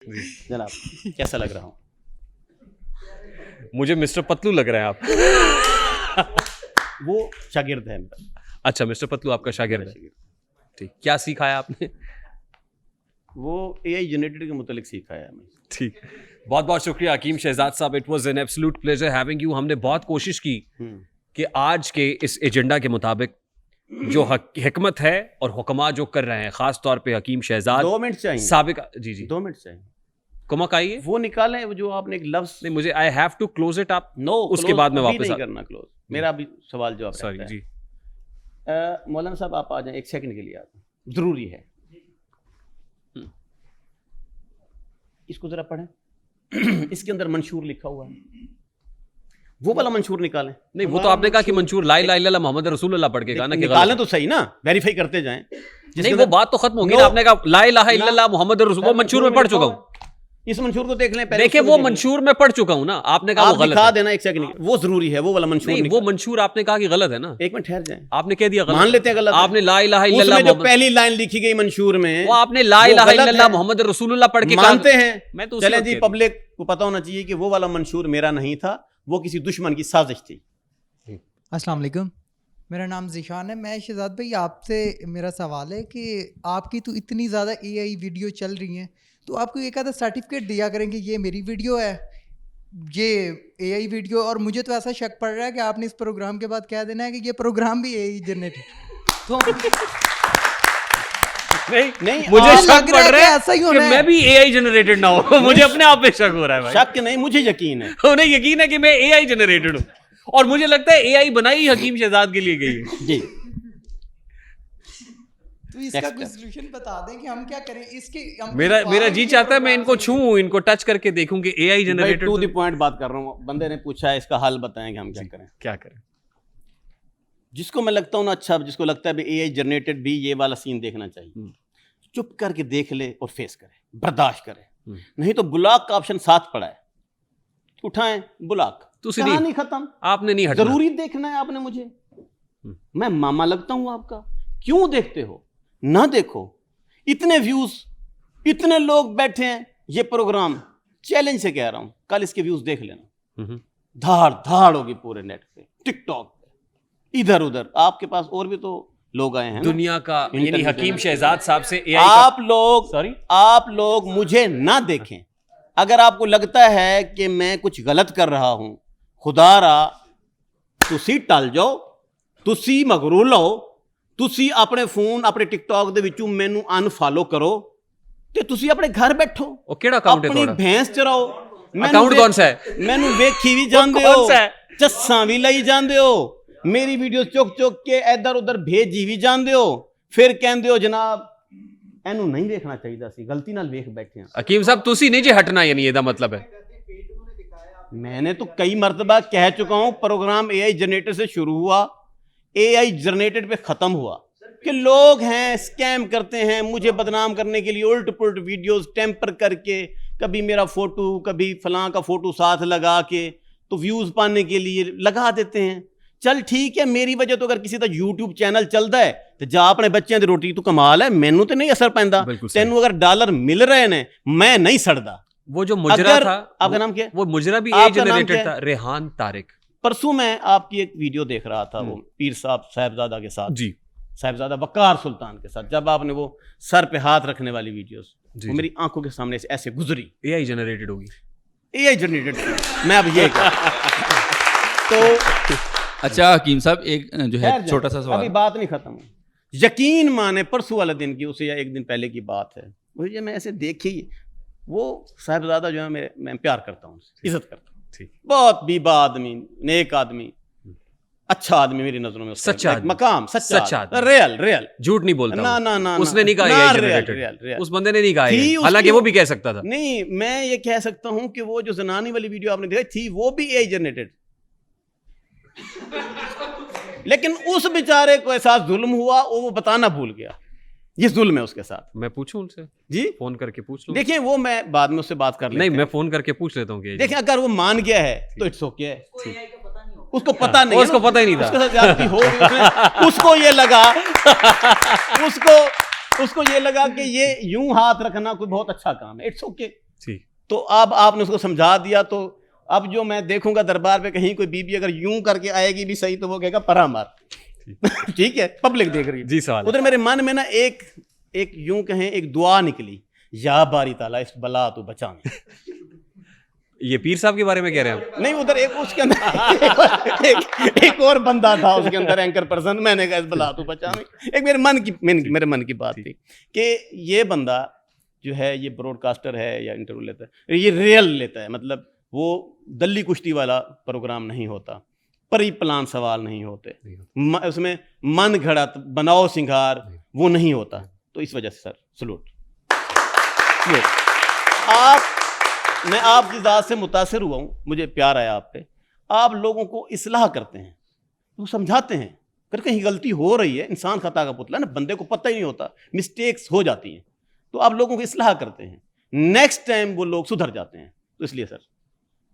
जनाब कैसा लग रहा हूँ? मुझे मिस्टर पतलू लग रहा है आप। वो शागिर्द है मेरा। अच्छा, मिस्टर पतलू आपका शागिर्द है। ठीक, क्या सीखा है आपने? वो AI जनरेटेड के मुतालिक सीखा है हमें। ठीक, बहुत बहुत शुक्रिया हकीम शहजाद साहब। It was an absolute pleasure having you. हमने बहुत कोशिश की कि आज के इस एजेंडा के मुताबिक जो हिकमत है और हुक्मा जो कर रहे हैं, खास तौर पे हकीम शहजाद 2 मिनट चाहिए साबिक। जी 2 मिनट चाहिए। कुमक आइए, वो निकालें वो जो आपने एक लफ्ज। नहीं मुझे I have to close it. आप नो, उसके बाद में वापस नहीं करना क्लोज। मेरा भी सवाल जवाब सॉरी जी। मौलाना साहब आप आ जाएं, 1 सेकंड के लिए आप, जरूरी है। इसको जरा पढ़ें। इसके अंदर मंशूर लिखा हुआ है, वो वाला मंशूर निकालें। नहीं, वो तो आपने कहा कि मंशूर ला इलाहा इल्लल्लाह मोहम्मद रसूलुल्लाह पढ़ के कहा ना कि निकालें तो सही ना, वेरीफाई करते जाएं। नहीं, वो बात तो खत्म होगी ना। आपने कहा ला इलाहा इल्लल्लाह मोहम्मद रसूल, वो मंशूर में पढ़ चुका हूँ। इस मंशूर को देख लें पहले। देखिए, वो मंशूर में पढ़ चुका हूँ ना। आपने कहा वो गलत दिखा है। देना 1 सेकंड, वो जरूरी है। वो वाला मंशूर नहीं, वो मंशूर आपने कहा कि गलत है ना। 1 मिनट ठहर जाएं। आपने कह दिया गलत, मान लेते हैं गलत। आपने ला इलाहा इल्लल्लाह जो पहली लाइन लिखी गई मंशूर में, वो आपने ला इलाहा इल्लल्लाह मोहम्मद रसूलुल्लाह पढ़ के मानते हैं। मैं तो चलें जी, पब्लिक को पता होना चाहिए कि वो वाला मंशूर मेरा नहीं था, वो किसी दुश्मन की साजिश थी। अस्सलाम वालेकुम, मेरा नाम ज़ीशान है। मैं शहजाद भाई आपसे मेरा सवाल है कि आपकी तो इतनी ज़्यादा AI वीडियो चल रही हैं, तो आपको एक आधा सर्टिफिकेट दिया करेंगे ये मेरी वीडियो है, ये AI वीडियो। और मुझे तो ऐसा शक पड़ रहा है कि आपने इस प्रोग्राम के बाद कह देना है कि ये प्रोग्राम भी AI जनरेटेड। तो नहीं मुझे शक पड़ रहा है ऐसा ही कि होना है। मैं भी AI जनरेटेड ना हो। मुझे अपने आप पे शक हो रहा है भाई। शक नहीं, मुझे यकीन है। उन्हें यकीन है कि मैं AI जनरेटेड हूँ, और मुझे लगता है AI बनाई हकीम शहजाद के लिए गई है। जी, तो इसका कोई सॉल्यूशन बता दें कि हम क्या करें इसके। मेरा जी चाहता है मैं इनको छूऊं, इनको टच करके देखूं कि AI generated. To the point बात कर रहा हूँ। बंदे ने पूछा है, इसका हल बताएं कि हम क्या करें। क्या करें? जिसको मैं लगता हूँ ना अच्छा, जिसको लगता है भी AI जनरेटेड भी ये वाला सीन देखना चाहिए, चुप करके देख ले और फेस करे, बर्दाश्त करे। नहीं तो ब्लॉक का ऑप्शन साथ पड़ा है, उठाएं ब्लॉक, कहानी खत्म। आपने नहीं हटना। जरूरी देखना है आपने मुझे? मैं मामा लगता हूं आपका? क्यों देखते हो? ना देखो। इतने व्यूज, इतने लोग बैठे हैं, ये प्रोग्राम चैलेंज से कह रहा हूं, कल इसके व्यूज देख लेना। धाड़ धाड़ होगी पूरे नेट पे, टिकटॉक पे, इधर उधर। आपके पास और भी तो लोग आए हैं दुनिया का, यानी हकीम शहजाद साहब से AI आप लोग मुझे ना देखें। अगर आपको लगता है कि मैं कुछ गलत कर रहा हूं, खुदारा तुसी टल जाओ, तुसी मगरू लो, तुसी अपने फोन अपने टिकटॉक दे विचों मैनू अनफॉलो करो ते तुसी अपने घर बैठो, अपनी भैंस चराओ। अकाउंट कौन सा है? मैनू वेखी भी जांदे हो, चस्सां भी लई जांदे हो, मेरी वीडियो चुक चुक के इधर उधर भेजी भी जांदे हो, फिर कहंदे हो जनाब एनू नहीं देखना चाहिए सी, गलती नाल वेख बैठे हैं। हकीम साहब तुसी नहीं जी हटना, यानी ਇਹਦਾ मतलब है। मैंने तो कई मर्तबा कह चुका हूं, प्रोग्राम AI जनरेटर से शुरू हुआ, AI जनरेटेड पे खत्म हुआ कि लोग हैं स्कैम करते हैं मुझे बदनाम करने के लिए, उल्ट पुल्ट वीडियोस टेम्पर करके, कभी मेरा फोटो कभी फलां का फोटो साथ लगा के तो व्यूज पाने के लिए लगा देते हैं। चल ठीक है, मेरी वजह तो अगर किसी का YouTube चैनल चलता है तो जा अपने बच्चों की रोटी तो कमाल है, मैनू तो नहीं असर पैंदा। तेनू अगर डॉलर मिल रहे ने, मैं नहीं सड़दा। वो जो मुजरा था, आपका नाम क्या? वो मुजरा भी AI जनरेटेड था, रेहान तारिक। परसों मैं आपकी एक वीडियो देख रहा था, वो पीर साहब साहिबजादा के साथ, जी साहिबजादा वकार सुल्तान के साथ, जब आपने वो सर पे हाथ रखने वाली वीडियोस, वो मेरी आंखों के सामने से ऐसे गुजरी। AI जनरेटेड होगी, AI जनरेटेड। मैं अब ये तो अच्छा हकीम साहब, एक जो है छोटा सा सवाल, अभी बात नहीं खत्म हुई। यकीन माने परसों वाले दिन की, उसे या 1 दिन पहले की बात है, मुझे मैं ऐसे देखी, वो साहिबजादा जो है मैं प्यार करता हूँ, इज्जत करता हूँ, बहुत बीबा आदमी, नेक आदमी, अच्छा आदमी मेरी नजरों में, सच्चा मकाम, सच्चा रियल झूठ नहीं बोलता। ना उसने नहीं कहा AI जनरेटेड, उस बंदे ने नहीं कहा, हालांकि वो भी कह सकता था। नहीं, मैं ये कह सकता हूं कि वो जो जनानी वाली वीडियो आपने देखी थी, वो भी AI जनरेटेड। लेकिन उस बेचारे को एहसास जुल्म हुआ, वो बताना भूल गया, ये जुल्म है उसके साथ। मैं पूछूं उनसे जी, फोन करके पूछ लूं? देखिए वो मैं बाद में उससे बात कर लेते नहीं, हैं। मैं फोन करके पूछ लेता हूँ। देखिए अगर वो मान गया है तो इट्स ओके है, उसको पता नहीं, उसको पता ही नहीं था, उसके साथ ज्यादती हो गई, उसको ये लगा उसको ये लगा कि ये यूं हाथ रखना कोई बहुत अच्छा काम है, इट्स ओके। ठीक। तो अब आपने उसको समझा दिया, तो अब जो मैं देखूंगा दरबार पे कहीं कोई बीबी अगर यूं करके आएगी भी सही, तो वो कहेगा परा मार। ठीक है, पब्लिक देख रही है। जी सवाल। उधर मेरे मन में ना एक यूं कहें एक दुआ निकली, या बारी ताला इस बला तो बचा। ये पीर साहब के बारे में कह रहे हैं आप? नहीं, उधर एक उसके अंदर एक और बंदा था उसके अंदर, एंकर पर्सन। मैंने कहा इस बला तो बचा। एक मेरे मन की बात थी कि ये बंदा जो है ये ब्रॉडकास्टर है या इंटरव्यू लेता है, ये रियल लेता है, मतलब वो दल्ली कुश्ती वाला प्रोग्राम नहीं होता, परी प्लान सवाल नहीं होते, उसमें मन घड़त बनाओ सिंगार वो नहीं होता। तो इस वजह से सर सलूट। मैं आपकी ज़ात से मुतासिर हुआ हूँ, मुझे प्यार आया आप पे। आप लोगों को इस्लाह करते हैं, वो समझाते हैं, अगर कहीं गलती हो रही है, इंसान खता का पुतला ना, बंदे को पता ही नहीं होता, मिस्टेक्स हो जाती हैं, तो आप लोगों को इस्लाह करते हैं, नेक्स्ट टाइम वो लोग सुधर जाते हैं। तो इसलिए सर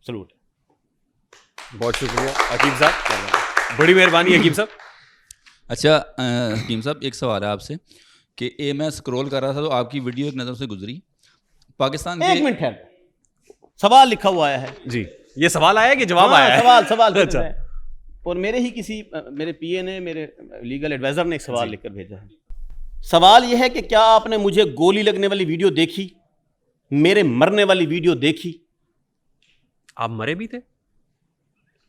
सलूट है। बहुत शुक्रिया हकीम साहब, बड़ी मेहरबानी हकीम साहब। अच्छा हकीम साहब, एक सवाल है आपसे कि मैं स्क्रॉल कर रहा था तो आपकी वीडियो एक नज़र से गुजरी, पाकिस्तान के। एक मिनट है, सवाल लिखा हुआ आया है जी। ये सवाल आया है कि जवाब आया है? सवाल अच्छा। है। और मेरे ही किसी मेरे पीए ने, मेरे लीगल एडवाइजर ने एक सवाल लिखकर भेजा है। सवाल यह है कि क्या आपने मुझे गोली लगने वाली वीडियो देखी, मेरे मरने वाली वीडियो देखी? आप मरे भी थे?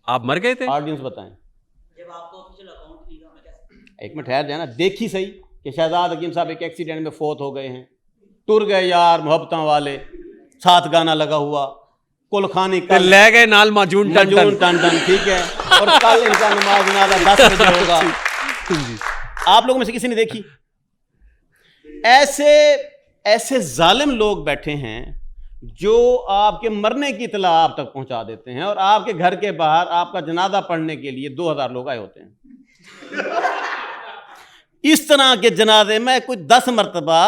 आप मर गए थे? ऑडियंस बताएं। जब आपको ऑफिशियल अकाउंट नहीं था, मैं कैसे? एक मिनट ठहर जाना। देखी सही कि शहजाद हकीम साहब एक एक्सीडेंट में फौत हो गए हैं, टुर गए यार मोहब्बतां वाले, साथ गाना लगा हुआ, कुलखानी तो ले गए नाल माजून टन टन, ठीक है। और कल इनका नमाज जनाजा 10 बजे होगा। आप लोगों में से किसी ने देखी? ऐसे जालिम लोग बैठे हैं जो आपके मरने की इतला आप तक पहुंचा देते हैं, और आपके घर के बाहर आपका जनाजा पढ़ने के लिए 2000 लोग आए होते हैं। इस तरह के जनाजे मैं कुछ 10 मरतबा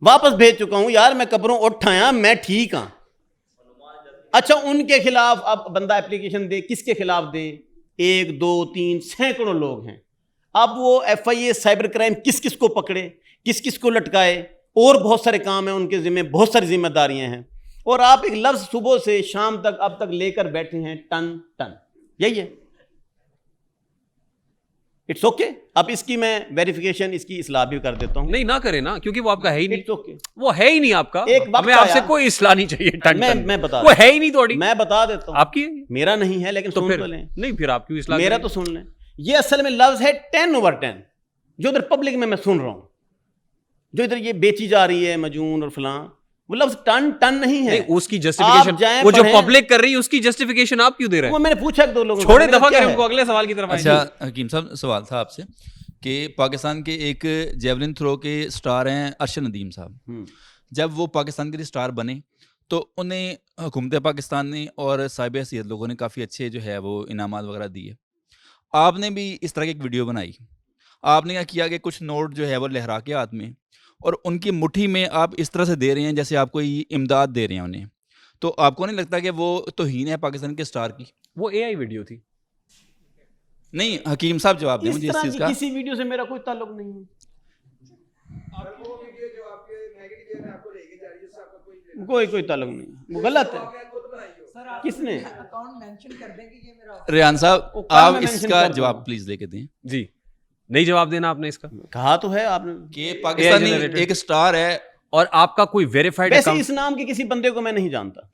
वापस भेज चुका हूं यार, मैं कब्रों उठ आया, मैं ठीक हाँ। अच्छा, उनके खिलाफ अब बंदा एप्लीकेशन दे, किसके खिलाफ दे? 1 2 3 सैकड़ों लोग हैं। अब वो FIA साइबर क्राइम किस किस को पकड़े, किस किस को लटकाए, और बहुत सारे काम हैं उनके जिम्मे, बहुत सारी जिम्मेदारियां हैं। और आप एक लफ्ज सुबह से शाम तक अब तक लेकर बैठे हैं, टन टन। यही है। It's okay. अब इसकी मैं वेरिफिकेशन, इसकी इस्लाह भी कर देता हूं। नहीं, ना करे ना, क्योंकि वो आपका है ही नहीं। It's okay. वो है ही नहीं आपका। एक वक्त हमें आपसे आया, कोई इस्लाह नहीं चाहिए। टन टन मैं बता, वो है ही नहीं थोड़ी। मैं बता देता हूं, आपकी है? मेरा नहीं है, लेकिन तो सुन फिर तो लें। नहीं, फिर आप क्यों इस्लाह मेरा करें? तो सुन लें। ये असल में लफ्ज है 10/10, जो इधर पब्लिक में मैं सुन रहा हूं, जो इधर ये बेची जा रही है मजून और फलां, वो लफ्ज टन टन नहीं है। नहीं, उसकी जस्टिफिकेशन वो जो पब्लिक कर रही है उसकी जस्टिफिकेशन आप क्यों दे रहे हैं? वो मैंने पूछा कि 2 लोगों छोड़े, दफा करें उनको, अगले सवाल की तरफ आएं। अच्छा हकीम साहब, सवाल था आपसे कि पाकिस्तान के एक जेवलिन थ्रो के स्टार हैं अरशद नदीम साहब। जब वो पाकिस्तान के लिए स्टार बने तो उन्हें हुकूमत पाकिस्तान ने और साहिब हैसियत लोगों ने काफ़ी अच्छे जो है वो इनामात वगैरह दिए। आपने भी इस तरह की एक वीडियो बनाई, आपने क्या किया कि कुछ नोट जो है वो लहरा के हाथ में और उनकी मुट्ठी में आप इस तरह से दे रहे हैं जैसे आप कोई इमदाद दे रहे हैं उन्हें। तो आपको नहीं लगता कि वो तौहीन है पाकिस्तान के स्टार की? वो AI वीडियो थी। नहीं हकीम साहब जवाब दें मुझे इस चीज़ का। किसी वीडियो से मेरा कोई ताल्लुक नहीं है। कोई ताल्लुक नहीं, वो गलत है। किसने? अकाउंट मेंशन कर देंगे, ये मेरा। रेहान साहब वो कहाँ आप मैं mention इसका कर जवाब दूँ? प्लीज लेके दें जी, नहीं जवाब देना आपने इसका। कहा तो है आपने कि पाकिस्तानी generated। एक स्टार है और आपका कोई वेरीफाइड वैसे अकाउंट? इस नाम के किसी बंदे को मैं नहीं जानता।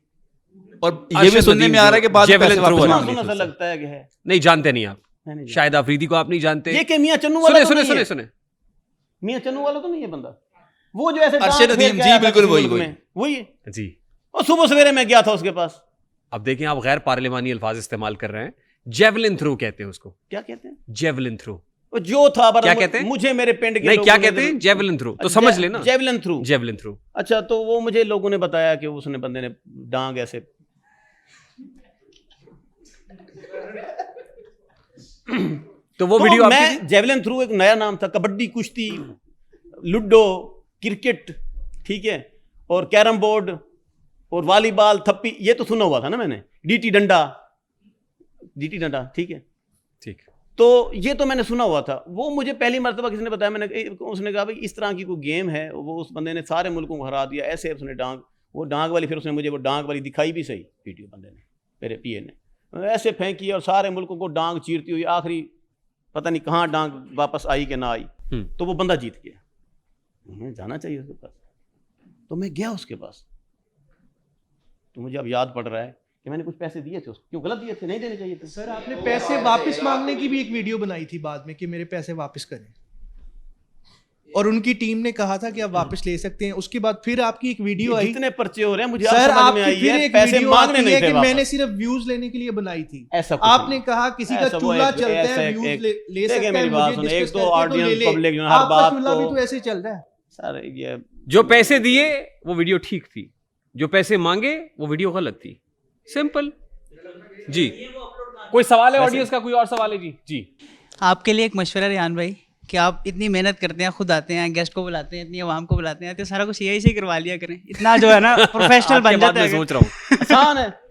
और ये भी सुनने में आ रहा है कि बाद में पैसे वापस सुना मांग लिए सुना सा थे उससे। लगता है कि है। नहीं जानते, नहीं आप। मैं नहीं जानता। शायद अफरीदी को आप नहीं जानते। ये के मियां चन्नू वाला सुने तो सुने नहीं सुने है। सुने मियां चन्नू वाला तो नहीं है बंदा, वो जो ऐसे अरशद डांट फेंक नदीम के जी, आया था बिल्कुल किसी वही, मुल्क वही। में, वही है। जी। और सुबह सवेरे मैं गया था उसके पास। अब देखें, आप गैर पार्लिमानी अल्फाज इस्तेमाल कर रहे हैं। जेवलिन थ्रू कहते हैं उसको। क्या कहते हैं? Javelin through. वो जो था क्या कहते हैं? मुझे मेरे पिंड के नहीं, लोगों क्या ने कहते हैं? Javelin through. तो समझ लेना, जेवलिन थ्रू। Javelin through. अच्छा, तो वो मुझे लोगों ने बताया कि उसने बंदे ने डांग ऐसे तो वो वीडियो आपकी थी? मैं जेवलिन थ्रू एक नया नाम था। कबड्डी, कुश्ती, लूडो, क्रिकेट, ठीक है, और कैरम बोर्ड और वॉलीबॉल, थप्पी, ये तो सुना हुआ था ना मैंने। डीटी डंडा, ठीक है, ठीक। तो ये तो मैंने सुना हुआ था। वो मुझे पहली मर्तबा किसी ने बताया, उसने कहा भाई इस तरह की कोई गेम है, वो उस बंदे ने सारे मुल्कों को हरा दिया, ऐसे उसने डांग, वो डांग वाली, फिर उसने मुझे वो डांग वाली दिखाई भी सही वीडियो बंदे ने, मेरे पीए ने ऐसे फेंकी और सारे मुल्कों को डांग चीरती हुई आखिरी पता नहीं कहाँ डांग वापस आई कि ना आई, तो वो बंदा जीत गया। हमें जाना चाहिए उसके पास, तो मैं गया उसके पास। तो मुझे अब याद पड़ रहा है कि मैंने कुछ पैसे दिए थे उसको, क्यों गलत दिए थे, नहीं देने चाहिए थे। सर आपने पैसे वापस मांगने की भी एक वीडियो बनाई थी बाद में कि मेरे पैसे वापस करें, और उनकी टीम ने कहा था कि आप वापस ले सकते हैं। उसके बाद फिर आपकी एक वीडियो आई, जितने पर्चे हो रहे हैं मुझे सर समझ में आपकी आई फिर है, एक पैसे वीडियो मांगने आती नहीं है थे कि वापस। मैंने सिर्फ व्यूज लेने के लिए बनाई थी। ऐसा कुछ आपने नहीं। कहा किसी का ऐसा वो चूल्हा एक- चलता ऐसा है, एक- व्यूज एक- ले देखिए सकता है, मेरी बात मुझे सुनो, डिस्कस एक तो करके तो ऑडियंस ले ले। पब्लिक हर आपका बात चूल्हा भी तो तो ऐसे चल रहा है। सर ये जो पैसे दिए वो वीडियो ठीक थी, जो पैसे मांगे वो वीडियो गलत थी, सिंपल। जी कोई सवाल है ऑडियंस का? कोई और सवाल है? जी जी आपके लिए एक मशवरा रेहान भाई कि आप इतनी मेहनत करते हैं, खुद आते हैं, गेस्ट को बुलाते हैं, इतनी आवाम को बुलाते हैं, तो सारा कुछ यही से ही करवा लिया करें। इतना जो है ना प्रोफेशनल आज के बन बाद जाता मैं है। सोच रहा हूँ आसान है।